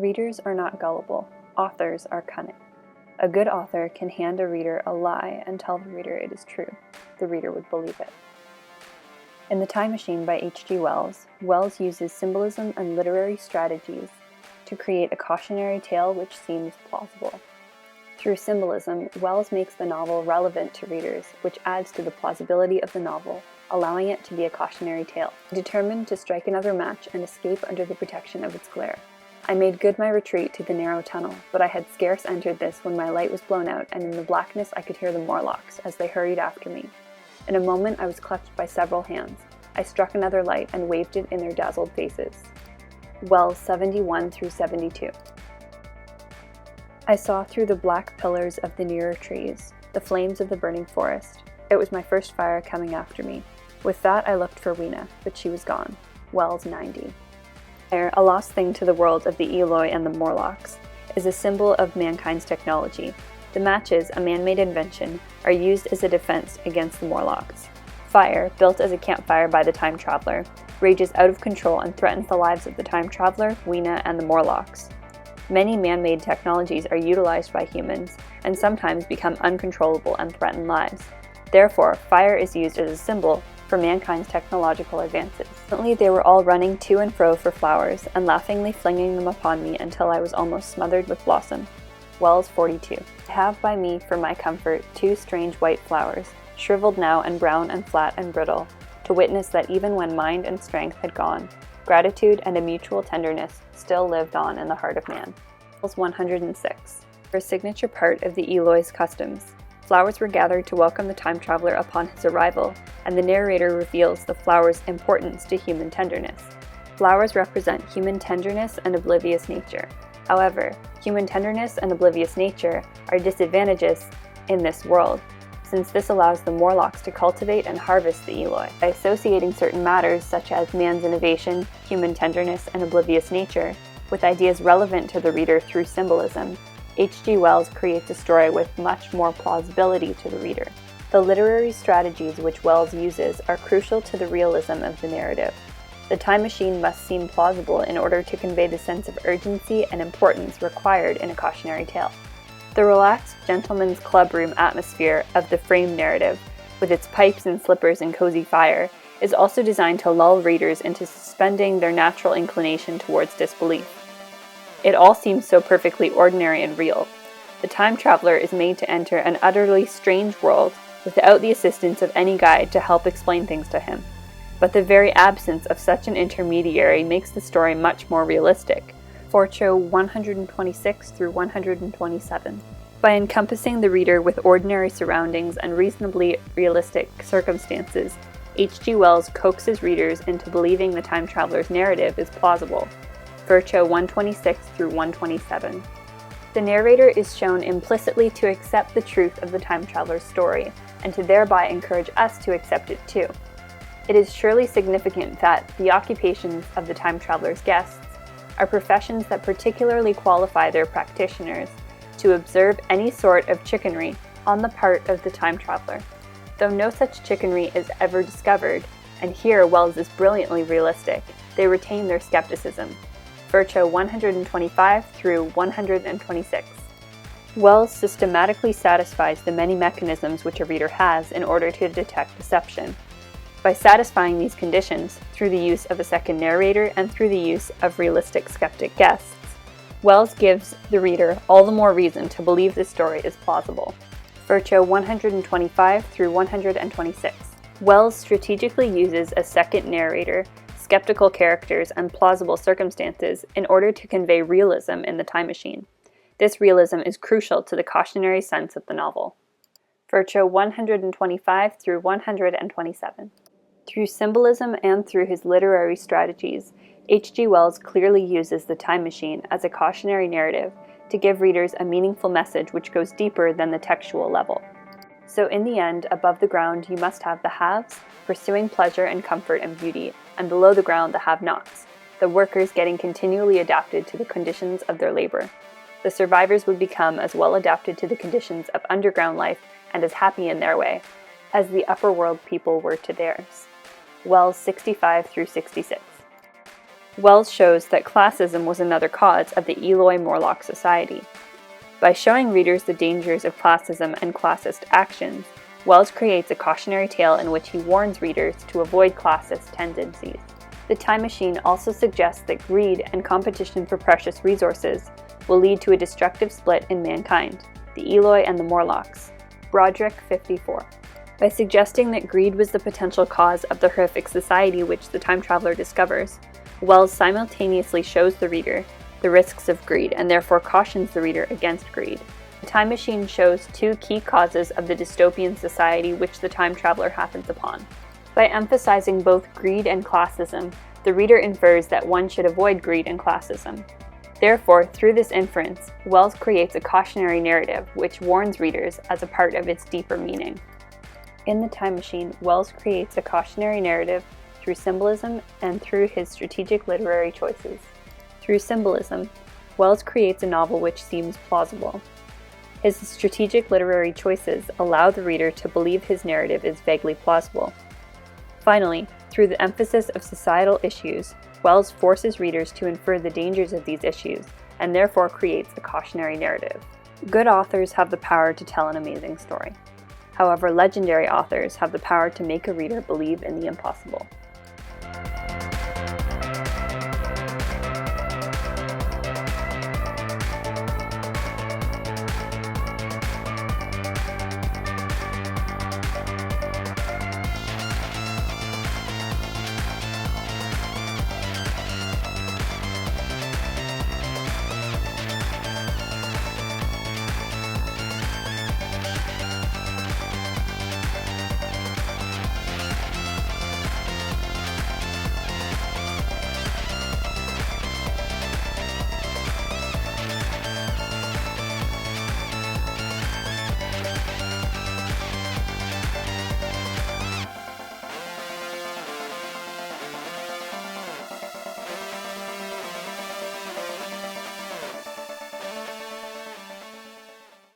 Readers are not gullible. Authors are cunning. A good author can hand a reader a lie and tell the reader it is true. The reader would believe it. In The Time Machine by H.G. Wells, Wells uses symbolism and literary strategies to create a cautionary tale which seems plausible. Through symbolism, Wells makes the novel relevant to readers, which adds to the plausibility of the novel, allowing it to be a cautionary tale. Determined to strike another match and escape under the protection of its glare, I made good my retreat to the narrow tunnel, but I had scarce entered this when my light was blown out, and in the blackness I could hear the Morlocks as they hurried after me. In a moment I was clutched by several hands. I struck another light and waved it in their dazzled faces. Wells 71-72. I saw through the black pillars of the nearer trees, the flames of the burning forest. It was my first fire coming after me. With that I looked for Weena, but she was gone. Wells 90. A lost thing to the world of the Eloi and the Morlocks, is a symbol of mankind's technology. The matches, a man-made invention, are used as a defense against the Morlocks. Fire, built as a campfire by the time traveler, rages out of control and threatens the lives of the time traveler, Weena, and the Morlocks. Many man-made technologies are utilized by humans, and sometimes become uncontrollable and threaten lives. Therefore, fire is used as a symbol for mankind's technological advances. Recently, they were all running to and fro for flowers, and laughingly flinging them upon me until I was almost smothered with blossom. Wells 42. I have by me, for my comfort, two strange white flowers, shriveled now and brown and flat and brittle, to witness that even when mind and strength had gone, gratitude and a mutual tenderness still lived on in the heart of man. Wells 106. For a signature part of the Eloi's customs, flowers were gathered to welcome the time traveler upon his arrival, and the narrator reveals the flower's importance to human tenderness. Flowers represent human tenderness and oblivious nature. However, human tenderness and oblivious nature are disadvantages in this world, since this allows the Morlocks to cultivate and harvest the Eloi. By associating certain matters such as man's innovation, human tenderness, and oblivious nature with ideas relevant to the reader through symbolism, H.G. Wells creates a story with much more plausibility to the reader. The literary strategies which Wells uses are crucial to the realism of the narrative. The Time Machine must seem plausible in order to convey the sense of urgency and importance required in a cautionary tale. The relaxed gentleman's clubroom atmosphere of the frame narrative, with its pipes and slippers and cozy fire, is also designed to lull readers into suspending their natural inclination towards disbelief. It all seems so perfectly ordinary and real. The time traveler is made to enter an utterly strange world without the assistance of any guide to help explain things to him. But the very absence of such an intermediary makes the story much more realistic. Forcho 126-127. By encompassing the reader with ordinary surroundings and reasonably realistic circumstances, H.G. Wells coaxes readers into believing the time traveler's narrative is plausible. Vircho 126-127. The narrator is shown implicitly to accept the truth of the time traveler's story, and to thereby encourage us to accept it too. It is surely significant that the occupations of the time traveler's guests are professions that particularly qualify their practitioners to observe any sort of chicanery on the part of the time traveler. Though no such chicanery is ever discovered, and here Wells is brilliantly realistic, they retain their skepticism. Vircho 125-126. Wells systematically satisfies the many mechanisms which a reader has in order to detect deception. By satisfying these conditions, through the use of a second narrator and through the use of realistic skeptic guests, Wells gives the reader all the more reason to believe the story is plausible. Vircho 125-126. Wells strategically uses a second narrator, skeptical characters, and plausible circumstances in order to convey realism in the time machine. This realism is crucial to the cautionary sense of the novel. Vircho 125-127. Through symbolism and through his literary strategies, H.G. Wells clearly uses the time machine as a cautionary narrative to give readers a meaningful message which goes deeper than the textual level. So in the end, above the ground you must have the haves, pursuing pleasure and comfort and beauty, and below the ground the have-nots, the workers getting continually adapted to the conditions of their labor. The survivors would become as well adapted to the conditions of underground life and as happy in their way as the upper world people were to theirs. Wells 65-66. Wells shows that classism was another cause of the Eloy-Morlock Society. By showing readers the dangers of classism and classist actions, Wells creates a cautionary tale in which he warns readers to avoid classist tendencies. The Time Machine also suggests that greed and competition for precious resources will lead to a destructive split in mankind, the Eloi and the Morlocks. Broderick 54. By suggesting that greed was the potential cause of the horrific society which the time traveler discovers, Wells simultaneously shows the reader the risks of greed and therefore cautions the reader against greed. The Time Machine shows two key causes of the dystopian society which the time traveler happens upon. By emphasizing both greed and classism, the reader infers that one should avoid greed and classism. Therefore, through this inference, Wells creates a cautionary narrative which warns readers as a part of its deeper meaning. In The Time Machine, Wells creates a cautionary narrative through symbolism and through his strategic literary choices. Through symbolism, Wells creates a novel which seems plausible. His strategic literary choices allow the reader to believe his narrative is vaguely plausible. Finally, through the emphasis of societal issues, Wells forces readers to infer the dangers of these issues and therefore creates a cautionary narrative. Good authors have the power to tell an amazing story. However, legendary authors have the power to make a reader believe in the impossible.